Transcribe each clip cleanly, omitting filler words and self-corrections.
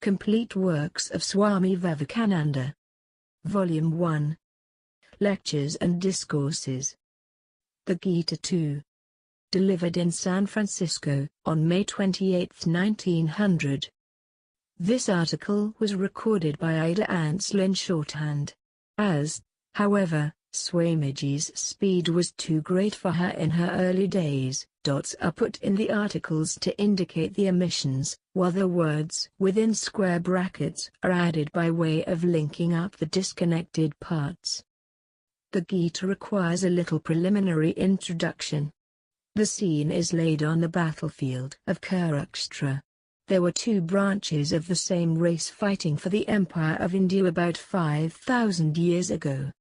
Complete Works of Swami Vivekananda. Volume 1. Lectures and Discourses. The Gita 2. Delivered in San Francisco, on May 28, 1900. This article was recorded by Ida Ansel in shorthand. As, however, Swamiji's speed was too great for her in her early days, dots are put in the articles to indicate the omissions, while the words within square brackets are added by way of linking up the disconnected parts. The Gita requires a little preliminary introduction. The scene is laid on the battlefield of Kurukshetra. There were two branches of the same race fighting for the empire of India about 5,000 years ago.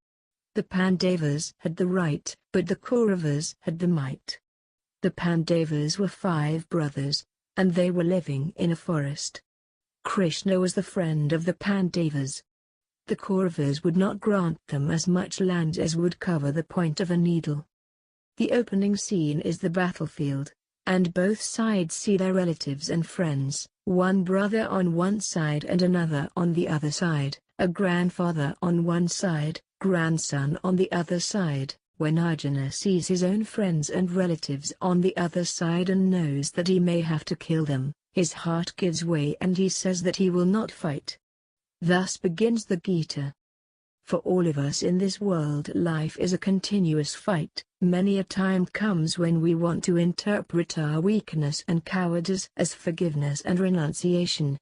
The Pandavas had the right, but the Kauravas had the might. The Pandavas were 5 brothers, and they were living in a forest. Krishna was the friend of the Pandavas. The Kauravas would not grant them as much land as would cover the point of a needle. The opening scene is the battlefield, and both sides see their relatives and friends, one brother on one side and another on the other side, a grandfather on one side, grandson on the other side. When Arjuna sees his own friends and relatives on the other side and knows that he may have to kill them, his heart gives way and he says that he will not fight. Thus begins the Gita. For all of us in this world, life is a continuous fight. Many a time comes when we want to interpret our weakness and cowardice as forgiveness and renunciation.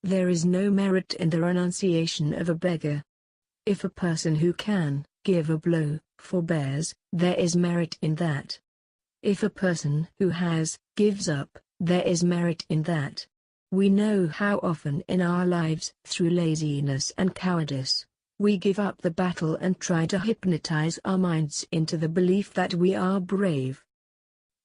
There is no merit in the renunciation of a beggar. If a person who can give a blow forbears, there is merit in that. If a person who has gives up, there is merit in that. We know how often in our lives, through laziness and cowardice, we give up the battle and try to hypnotize our minds into the belief that we are brave.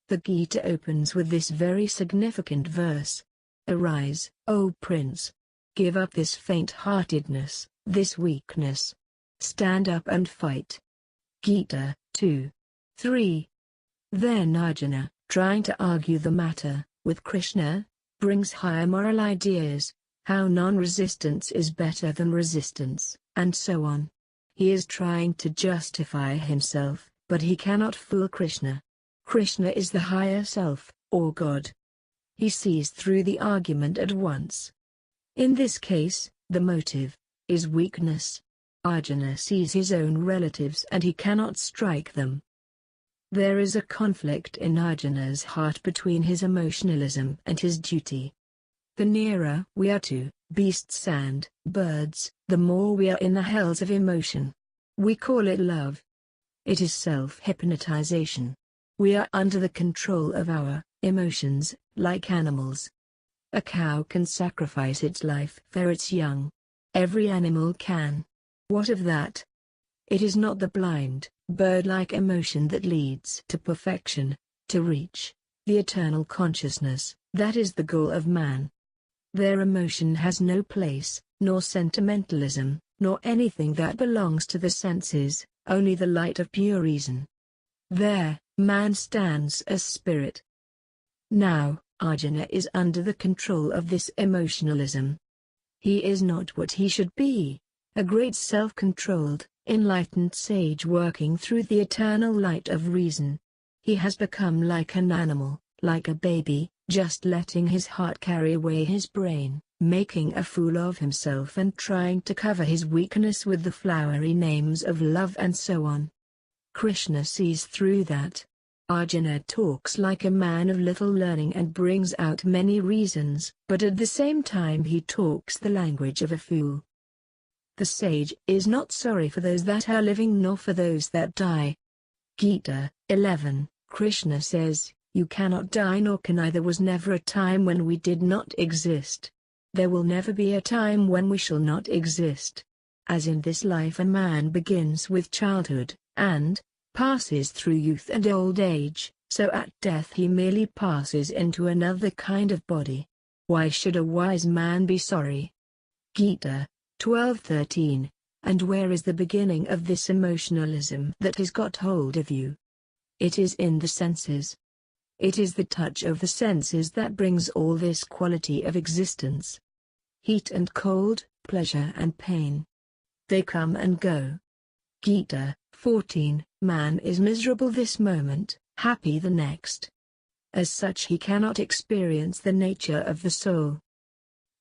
The Gita opens with this very significant verse. Arise, O Prince! Give up this faint-heartedness, this weakness. Stand up and fight. Gita 2:3. Then Arjuna, trying to argue the matter with Krishna, brings higher moral ideas, how non-resistance is better than resistance, and so on. He is trying to justify himself, but he cannot fool Krishna. Krishna is the higher self, or God. He sees through the argument at once. In this case, the motive is weakness. Arjuna sees his own relatives and he cannot strike them. There is a conflict in Arjuna's heart between his emotionalism and his duty. The nearer we are to beasts and birds, the more we are in the hells of emotion. We call it love. It is self-hypnotization. We are under the control of our emotions, like animals. A cow can sacrifice its life for its young. Every animal can. What of that? It is not the blind, bird-like emotion that leads to perfection, to reach the eternal consciousness, that is the goal of man. Their emotion has no place, nor sentimentalism, nor anything that belongs to the senses, only the light of pure reason. There, man stands as spirit. Now, Arjuna is under the control of this emotionalism. He is not what he should be. A great self-controlled, enlightened sage working through the eternal light of reason. He has become like an animal, like a baby, just letting his heart carry away his brain, making a fool of himself and trying to cover his weakness with the flowery names of love and so on. Krishna sees through that. Arjuna talks like a man of little learning and brings out many reasons, but at the same time he talks the language of a fool. The sage is not sorry for those that are living nor for those that die. Gita 11, Krishna says, you cannot die nor can I. There was never a time when we did not exist. There will never be a time when we shall not exist. As in this life a man begins with childhood, and passes through youth and old age, so at death he merely passes into another kind of body. Why should a wise man be sorry? Gita 12:13. And where is the beginning of this emotionalism that has got hold of you? It is in the senses. It is the touch of the senses that brings all this quality of existence. heat and cold, pleasure and pain. They come and go. Gita 14. Man is miserable this moment, happy the next. As such he cannot experience the nature of the soul.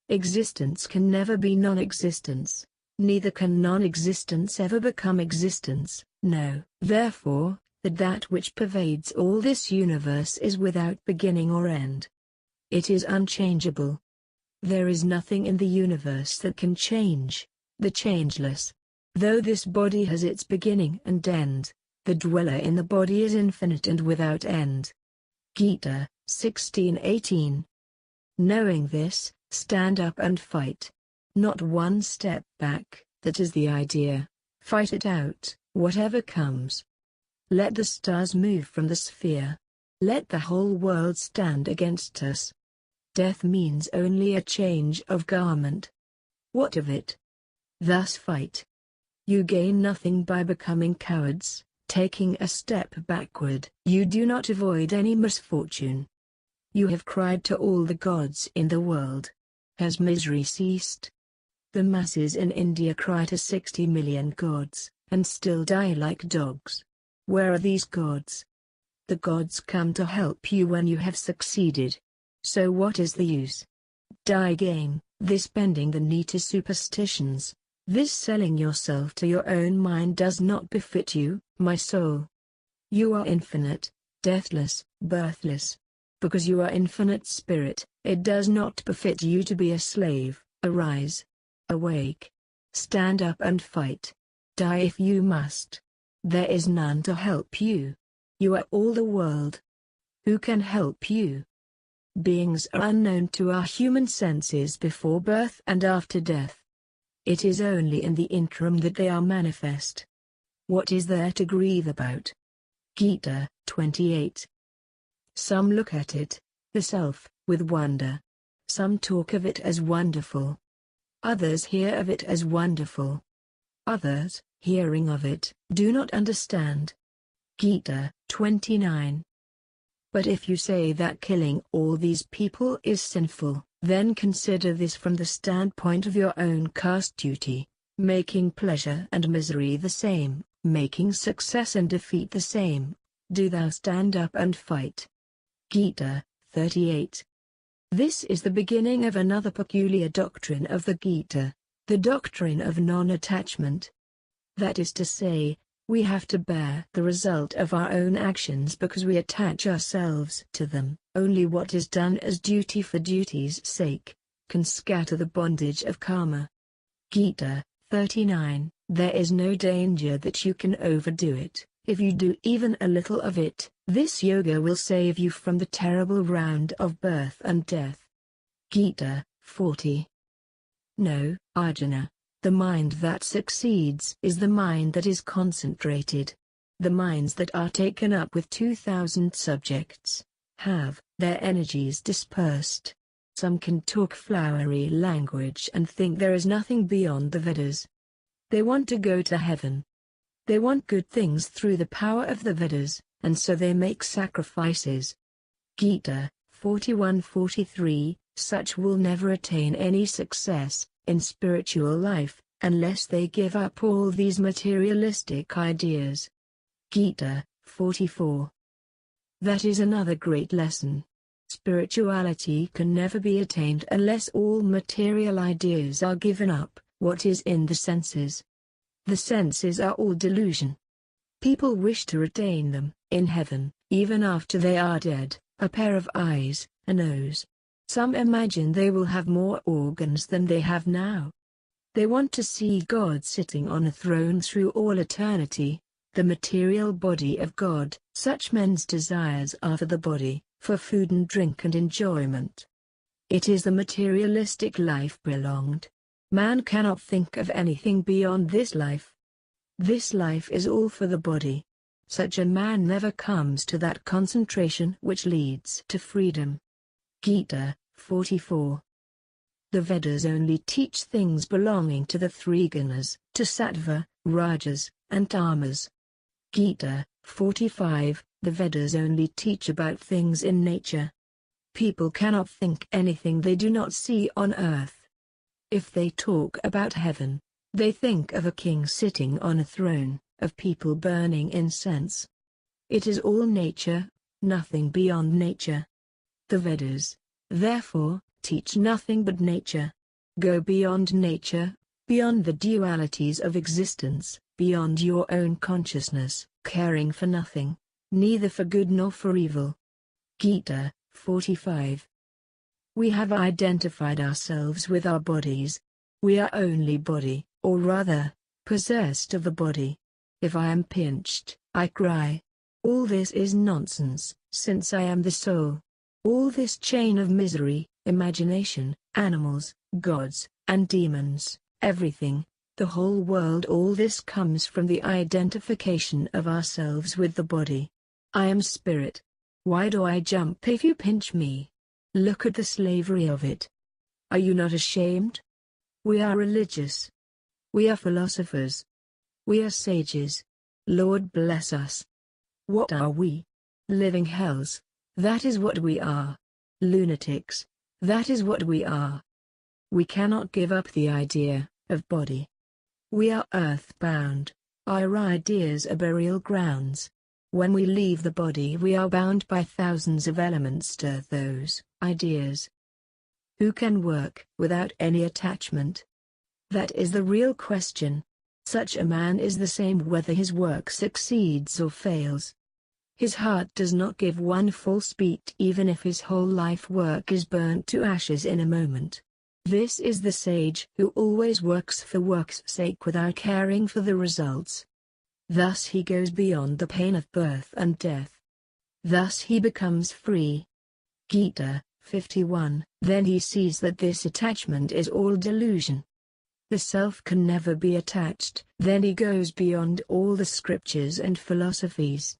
Existence can never be non-existence, neither can non-existence ever become existence, no. Therefore, that which pervades all this universe is without beginning or end. It is unchangeable. There is nothing in the universe that can change, the changeless. Though this body has its beginning and end, the dweller in the body is infinite and without end. Gita 16:18. Knowing this, stand up and fight. Not one step back, that is the idea. Fight it out, whatever comes. Let the stars move from the sphere. Let the whole world stand against us. Death means only a change of garment. What of it? Thus fight. You gain nothing by becoming cowards, taking a step backward. You do not avoid any misfortune. You have cried to all the gods in the world. Has misery ceased? The masses in India cry to 60 million gods, and still die like dogs. Where are these gods? The gods come to help you when you have succeeded. So what is the use? Die game, this bending the knee to superstitions, this selling yourself to your own mind does not befit you, my soul. You are infinite, deathless, birthless. Because you are infinite spirit, it does not befit you to be a slave. Arise. Awake. Stand up and fight. Die if you must. There is none to help you. You are all the world. Who can help you? Beings are unknown to our human senses before birth and after death. It is only in the interim that they are manifest. What is there to grieve about? Gita 28. Some look at it, the self, with wonder. Some talk of it as wonderful. Others hear of it as wonderful. Others, hearing of it, do not understand. Gita 29. But if you say that killing all these people is sinful, then consider this from the standpoint of your own caste duty, making pleasure and misery the same, making success and defeat the same. Do thou stand up and fight. Gita 38. This is the beginning of another peculiar doctrine of the Gita, the doctrine of non-attachment. That is to say, we have to bear the result of our own actions because we attach ourselves to them. Only what is done as duty for duty's sake can scatter the bondage of karma. Gita 39. There is no danger that you can overdo it. If you do even a little of it, this yoga will save you from the terrible round of birth and death. Gita 40. No, Arjuna. The mind that succeeds is the mind that is concentrated. The minds that are taken up with 2,000 subjects have their energies dispersed. Some can talk flowery language and think there is nothing beyond the Vedas. They want to go to heaven. They want good things through the power of the Vedas, and so they make sacrifices. Gita 41-43. Such will never attain any success in spiritual life, unless they give up all these materialistic ideas. Gita 44. That is another great lesson. Spirituality can never be attained unless all material ideas are given up. What is in the senses? The senses are all delusion. People wish to retain them, in heaven, even after they are dead, a pair of eyes, a nose. Some imagine they will have more organs than they have now. They want to see God sitting on a throne through all eternity, the material body of God. Such men's desires are for the body, for food and drink and enjoyment. It is the materialistic life prolonged. Man cannot think of anything beyond this life. This life is all for the body. Such a man never comes to that concentration which leads to freedom. Gita 44. The Vedas only teach things belonging to the three gunas, to sattva, rajas, and tamas. Gita 45. The Vedas only teach about things in nature. People cannot think anything they do not see on earth. If they talk about heaven, they think of a king sitting on a throne, of people burning incense. It is all nature, nothing beyond nature. The Vedas, therefore, teach nothing but nature. Go beyond nature, beyond the dualities of existence, beyond your own consciousness, caring for nothing, neither for good nor for evil. Gita 45. We have identified ourselves with our bodies. We are only body, or rather, possessed of a body. If I am pinched, I cry. All this is nonsense, since I am the soul. All this chain of misery, imagination, animals, gods, and demons, everything, the whole world, all this comes from the identification of ourselves with the body. I am spirit. Why do I jump if you pinch me? Look at the slavery of it. Are you not ashamed? We are religious. We are philosophers. We are sages. Lord bless us. What are we? Living hells. That is what we are. Lunatics. That is what we are. We cannot give up the idea of body. We are earthbound. Our ideas are burial grounds. When we leave the body, we are bound by thousands of elements to those ideas. Who can work without any attachment? That is the real question. Such a man is the same whether his work succeeds or fails. His heart does not give one false beat even if his whole life work is burnt to ashes in a moment. This is the sage who always works for work's sake without caring for the results. Thus he goes beyond the pain of birth and death. Thus he becomes free. Gita 51. Then he sees that this attachment is all delusion. The self can never be attached. Then he goes beyond all the scriptures and philosophies.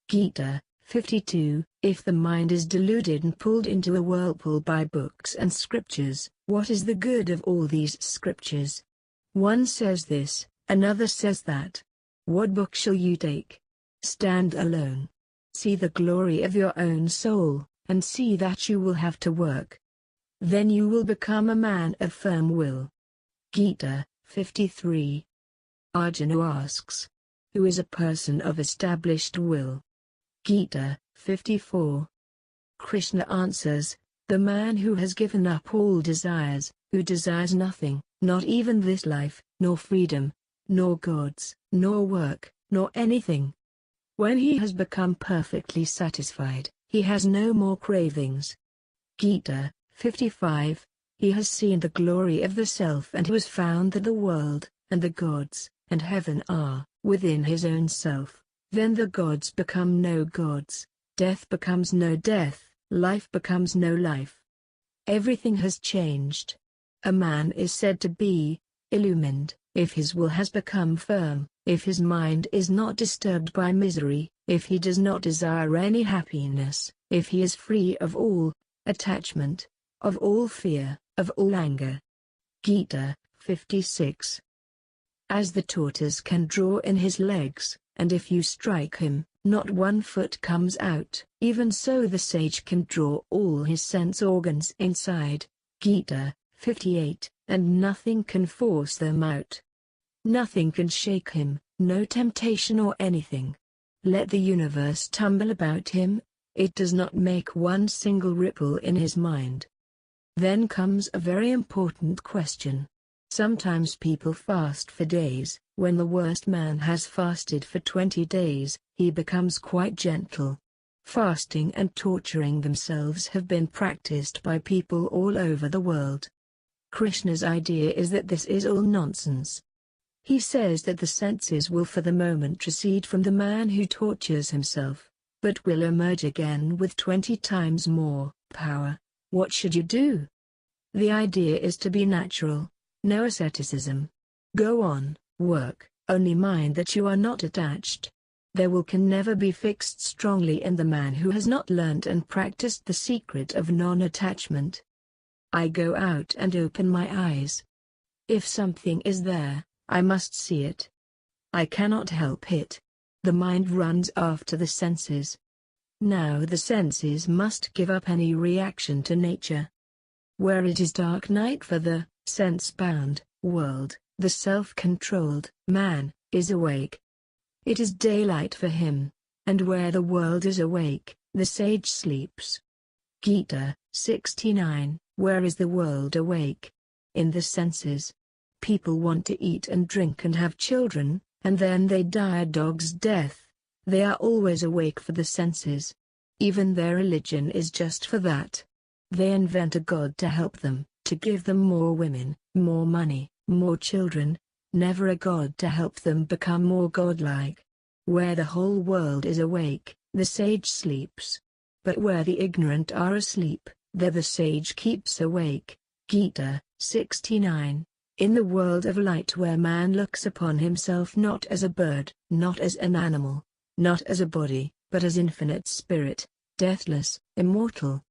Gita 52. If the mind is deluded and pulled into a whirlpool by books and scriptures, what is the good of all these scriptures? One says this, another says that. What book shall you take? Stand alone. See the glory of your own soul, and see that you will have to work. Then you will become a man of firm will. Gita 53. Arjuna asks, who is a person of established will? Gita 54. Krishna answers, the man who has given up all desires, who desires nothing, not even this life, nor freedom, nor gods, nor work, nor anything. When he has become perfectly satisfied, he has no more cravings. Gita 55. He has seen the glory of the self and has found that the world, and the gods, and heaven are within his own self. Then the gods become no gods, death becomes no death, life becomes no life. Everything has changed. A man is said to be illumined if his will has become firm, if his mind is not disturbed by misery, if he does not desire any happiness, if he is free of all attachment, of all fear, of all anger. Gita 56. As the tortoise can draw in his legs, and if you strike him, not one foot comes out, even so the sage can draw all his sense organs inside. Gita 58. And nothing can force them out. Nothing can shake him, no temptation or anything. Let the universe tumble about him, it does not make one single ripple in his mind. Then comes a very important question. Sometimes people fast for days. When the worst man has fasted for 20 days, he becomes quite gentle. Fasting and torturing themselves have been practiced by people all over the world. Krishna's idea is that this is all nonsense. He says that the senses will for the moment recede from the man who tortures himself, but will emerge again with 20 times more power. What should you do? The idea is to be natural, no asceticism. Go on, work, only mind that you are not attached. There can never be fixed strongly in the man who has not learnt and practiced the secret of non-attachment. I go out and open my eyes. If something is there, I must see it. I cannot help it. The mind runs after the senses. Now the senses must give up any reaction to nature. Where it is dark night for the sense-bound world, the self-controlled man, is awake. It is daylight for him, and where the world is awake, the sage sleeps. Gita 69. Where is the world awake? In the senses. People want to eat and drink and have children, and then they die a dog's death. They are always awake for the senses. Even their religion is just for that. They invent a god to help them, to give them more women, more money, more children, never a god to help them become more godlike. Where the whole world is awake, the sage sleeps. But where the ignorant are asleep, there the sage keeps awake. Gita 69. In the world of light where man looks upon himself not as a bird, not as an animal, not as a body, but as infinite spirit, deathless, immortal.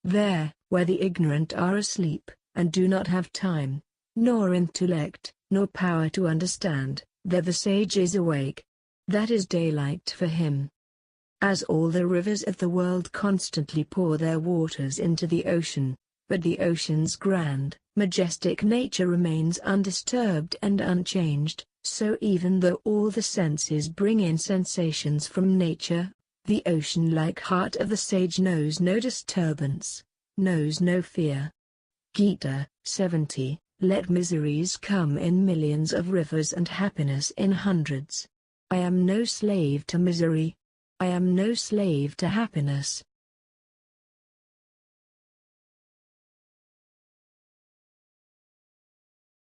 There, where the ignorant are asleep, and do not have time, nor intellect, nor power to understand, there the sage is awake. That is daylight for him. As all the rivers of the world constantly pour their waters into the ocean, but the ocean's grand, majestic nature remains undisturbed and unchanged, so even though all the senses bring in sensations from nature, the ocean-like heart of the sage knows no disturbance, knows no fear. Gita 70. Let miseries come in millions of rivers and happiness in hundreds. I am no slave to misery. I am no slave to happiness.